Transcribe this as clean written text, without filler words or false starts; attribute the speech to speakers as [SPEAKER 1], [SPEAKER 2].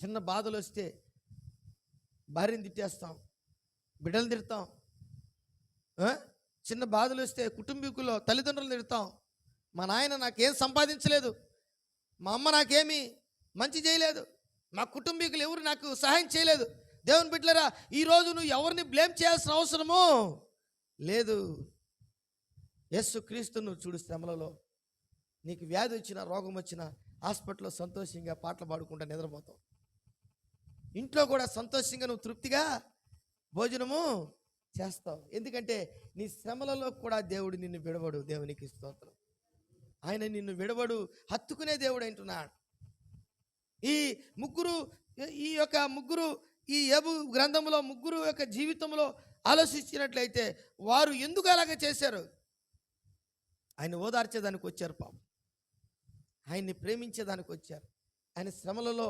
[SPEAKER 1] చిన్న బాధలు వస్తే భార్యను తిట్టేస్తాం, బిడ్డలు తిడతాం. చిన్న బాధలు వస్తే కుటుంబీకుల్లో తల్లిదండ్రులు తిడతాం. మా నాయన నాకేం సంపాదించలేదు, మా అమ్మ నాకేమీ మంచి చేయలేదు, మా కుటుంబీకులు ఎవరు నాకు సహాయం చేయలేదు. దేవుని బిడ్డలారా, ఈరోజు నువ్వు ఎవరిని బ్లేమ్ చేయాల్సిన అవసరము లేదు. యేసుక్రీస్తును చూడు, శ్రమలలో నీకు వ్యాధి వచ్చినా రోగం వచ్చినా హాస్పిటల్లో సంతోషంగా పాటలు పాడుకుంటా నిద్రపోతావు. ఇంట్లో కూడా సంతోషంగా నువ్వు తృప్తిగా భోజనము చేస్తావు. ఎందుకంటే నీ శ్రమలలో కూడా దేవుడు నిన్ను విడవడు. దేవునికి స్తోత్రం. ఆయన నిన్ను విడవడు, హత్తుకునే దేవుడు అంటున్నాడు. ఈ ముగ్గురు ఈ యోబు గ్రంథంలో ముగ్గురు యొక్క జీవితంలో ఆలోచించినట్లయితే వారు ఎందుకు అలాగ చేశారు? ఆయన ఓదార్చేదానికి వచ్చారు, పాపం ఆయన్ని ప్రేమించేదానికి వచ్చారు. ఆయన శ్రమలలో